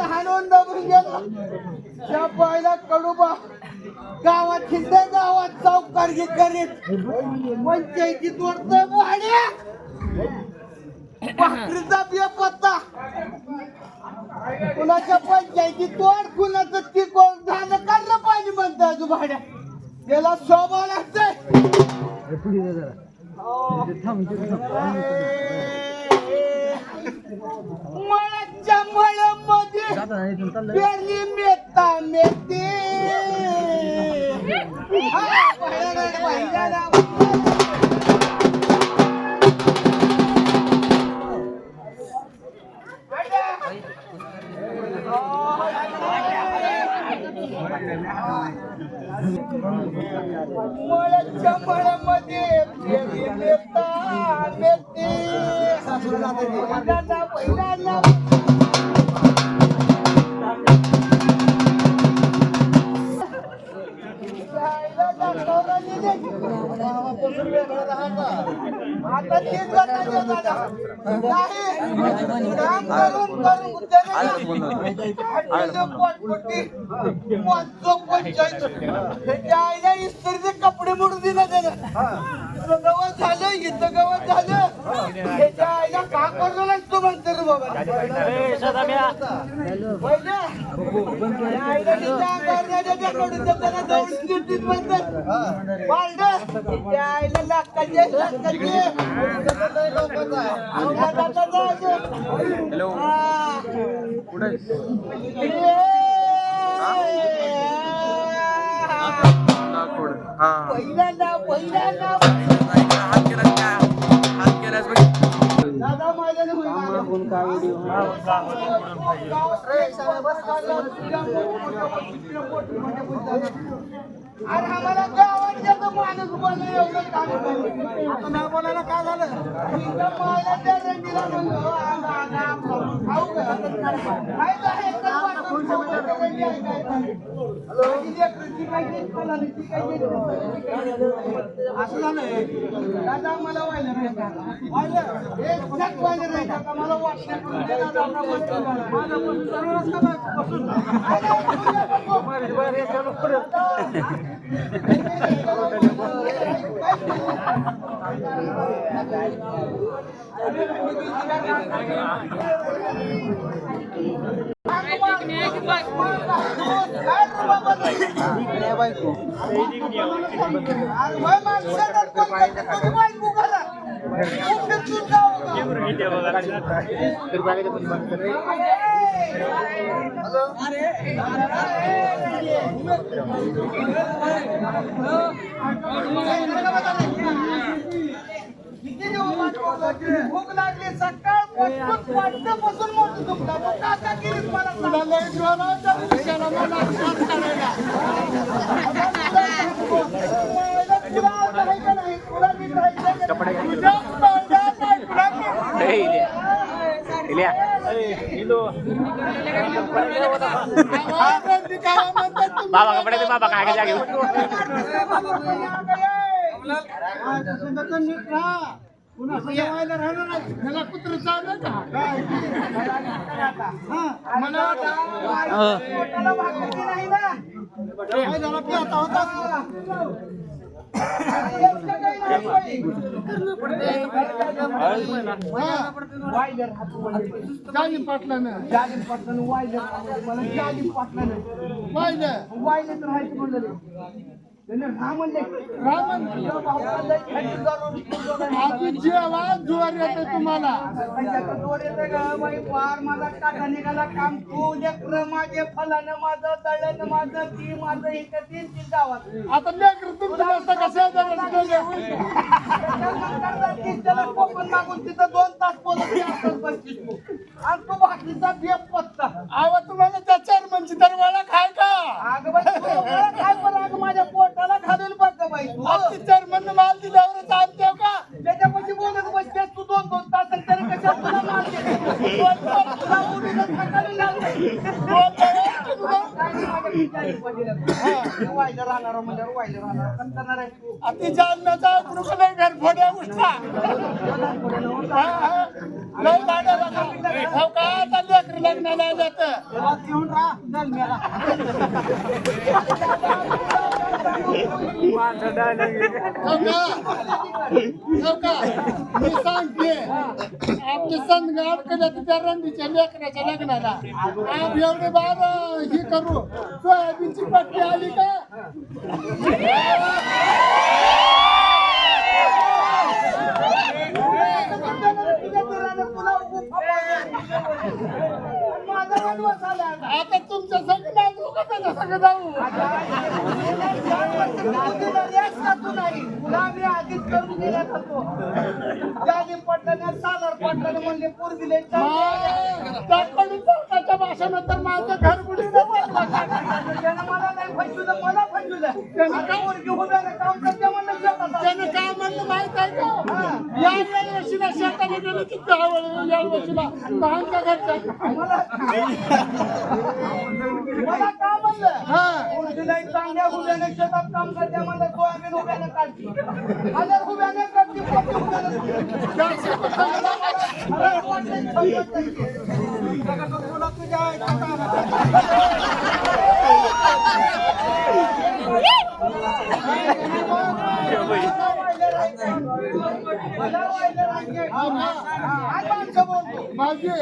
हाणून दबून गेला त्या पायला कडूबा गावात खिंडे गावात चौकारगी करीत पंचायतीत वरतोय भाड्या भाकरीचा बेपत्ता कुणाच्या पंचायतीत तोड कुणाचं तिकोण झालं काढलं पाहिजे म्हणताय तू भाड्या त्याला शोभा लागतंय मळ्याच्या मळ्यामध्ये पेरली मेता मेथी मळ्याच्या मळ्यामध्ये पेरली मेता मेथी आता तेच कपडे मोडून दिला त्यानं गवत झालं इथं गवत झालं त्याच्या आईला का करतो लागतो म्हणतो रे बाबा दादा माझ्या अरे आम्हाला गावात माणूस बोलणं एवढं काम आता नाही बोलायला काय झालं त्या रंगीला म्हणलो असं झालंय दादा मला वाहिलं नाही का मला वाटलं भूक लागली सकाळ बसून मोठं दुखला काका केली मला बाबा कपडे ते बाबा काय जागे कुत्र चाललं का मला तुम्हाला माझा काटा निघाला काम तू लेकर माझे फलानं माझं तळण माझं ती माझं हे तीन गावात आता लेकर त्याला कोकण मागून तिथं 2 तास बोलत आणि तो भाकरीचा बेप तुला उडीला थकाली लागली. वाहिलं राहणार म्हणजे वाहिलं राहणार पण करणार आहे. अति जालन्याचा कृपणे घर फोड्या उठला लय गाड्याला हो का आता लेकर लग्नाला जात घेऊन राहा दलम्याला. मी सांगते आपली संघ अडकल्या त्या रणीच्या लेकराच्या लग्नाला आप एवढे बार ही करू सोयाबीनची पट्टी आली का आता तुमच्या संघ जाऊ का त्याच्या संघ जाऊ तुला मी आधीच करून दिल्यात होतो. जाली पटल्याने सालार पटल्याने म्हणले पूर्वी लय त्याकडून कोर्टाच्या भाषेनंतर माझं घर बुडी त्यानं मला नाही फसवलं मला फसवलं. आता पोरगी उभ्याने काम करते म्हणलं शेतात. त्यानं काय म्हणलं माहित आहे का या वर्षीला शेताने गेले की या वर्षीला लहानच्या घरच्या मला का म्हणलं पोरगी लय चांगल्या उभ्याने शेतात काम करते म्हणलं सोयाबीन उभ्याने काढते. हजार उभ्याने काढते पोरगी उभ्याने तुला तुझ्या माझे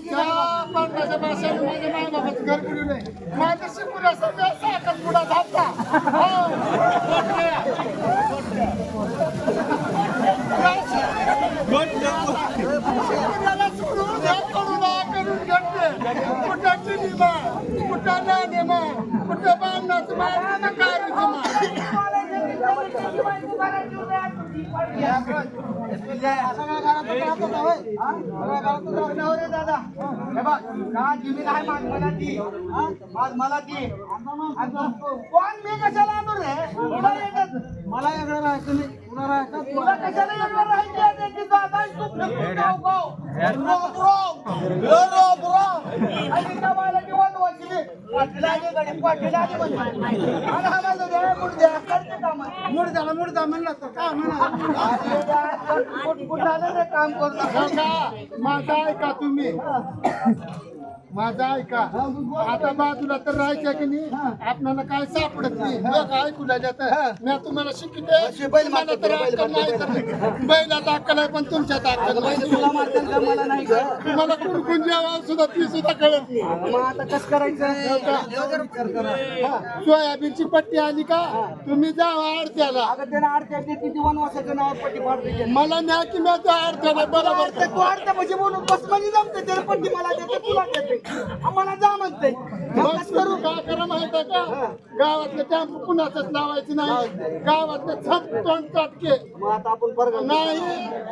त्या पंधराच्या भाषेने माझ्या मायबापाचं घर बुडू नये माझं शिकून सगळं साखर पुढा धापता कुठं चिनीमा कुठं नाणेमा कुठं बांधण्याचं मार कारीचं मार दादा हे बघ का जमीन आहे मला ती मला ती कोण मी कशाला आणू रे मला एवढं राहायचं नाही तुला कशाला एवढं राहायचं दादा तू गाव गाव मुडदा म्हणलं तर काय म्हणा काम करू माझा ऐका तुम्ही माझा ऐका आता बाजूला तर राहायचं की नाही आपल्याला काय सापडत नाही लोक ऐकूला जात मी तुम्हाला शिकते मला तर अक्कल नाही तर बैलात अक्कल आहे पण तुमच्यात अक्कल नाही मला नाही तुम्हाला कुणकुण जेव्हा सुद्धा ती सुद्धा कळत नाही मग आता कसं करायचं सोयाबीनची पट्टी आली का तुम्ही जावा आडत्याला अगं त्याला आडत्या किती वनवासाचं नाव पट्टी पाडते मला न्या की मी त्या आडत्याला बरोबर तू आडत्या म्हणजे बोलून बस म्हणजे जमते त्याला पट्टी मला देते तुला देते आम्हाला जा म्हणते बस करू का करा माहित आहे का गावातलं टॅम्पो कुणाचंच लावायचं नाही गावातलं छप तोंड चाटके मग आता आपण परत नाही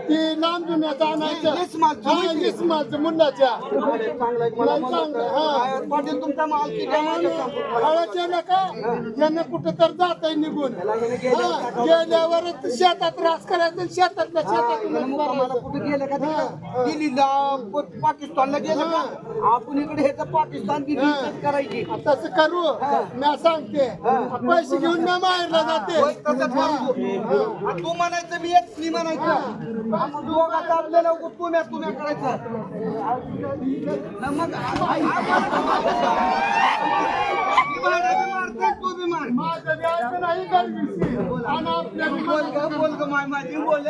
ती लांब जुन्याचं आणायचं इस्मालचं मुंडाच्या पाटील तुमचा माल हळच्या नका यानं कुठं तर जात आहे निघून गेल्यावरच शेतात रास करायचं शेतातल्या शेतातून कुठे गेलं का दिल्लीला पाकिस्तानला गेलं का आपण इकडे हे तर पाकिस्तान की करायची तसं करू मी सांगते पैसे घेऊन मी माहेरला जाते तू म्हणायचं मी एक मी म्हणायचं दोघांचं आपल्याला तुम्ही करायचं मग मारते तू बी मार माझं द्यायचं नाही गरजेची आणि आपल्या बोल ग माझी बोल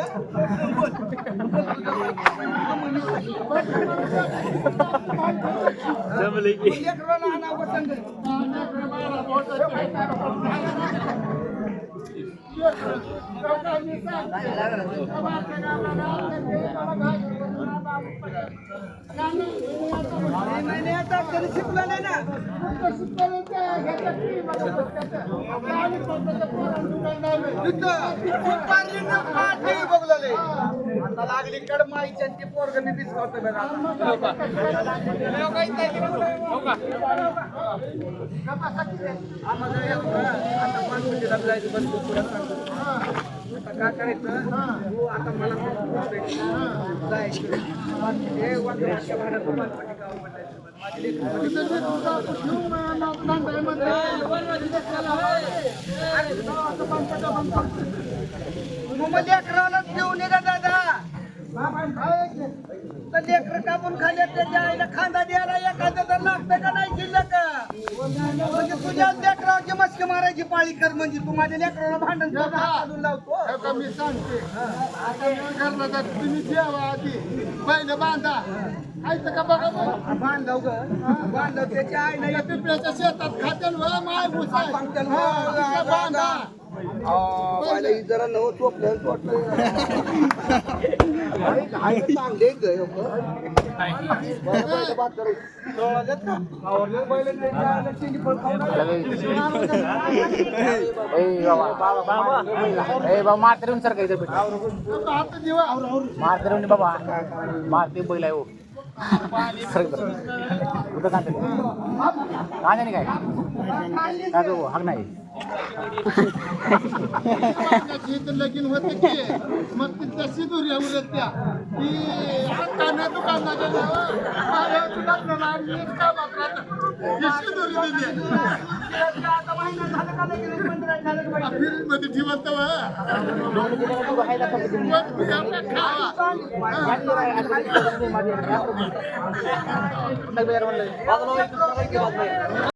जमले की नाही नाही आता तरी शिकला नाही ना कुठं शिकवलं ते ह्याच्यात ती बघा त्याचं. आम्ही स्वतःच्या पोरांना दुकान लावलंय. पार्टी बघलेले आता लागली कड माईच्या ते पोरग मी बिस्कावतो आम्हाला आता पानपट्टीला जायचं बंद तुला सांगतो आता काय करायचं तू आता मला जायचं हे वाटच्या भाड्यात पानपट्टी गाव म्हणायचं माझी लेकरं तिथं जे तुमचा घेऊन नाव आहे म्हणते. मग लेकराला घेऊन ये ना दादा तर लेकर कापून खाल्ले त्याच्या आईला खांदा द्यायला एखाद्या तर लागतं का नाही शिल्लक म्हणजे तुझ्या लेकराची मस्की मारायची पाळी कर म्हणजे तू माझ्या लेकराला भांडण करून लावतो हे का मी सांगते आता घरला तर तुम्ही जेवा आधी पहिलं बांधा ऐकतं का बघा बरं. बांधव ग बांधव त्याच्या आईला त्या पिंपळ्याच्या शेतात खात्याल व माय भुसाय. हा, तिथं बांधा. जरा नव तू आपल्याला चांगले मारते सर काही लोकं हात दिवा. मारते बाबा मारते बैल आहे हो सर कुठं कांदे कांदे काय काय गो हाक नाही बांधाची इथं लगीन होते की मग तिथल्या शिदुऱ्या उलटत्या की कान्या दुकानाच्या नावावर माझ्या दुकानाला आणि एक कामात राहतं. ही शिदुरी दिली. फ्रीजमध्ये ठेवत खावा.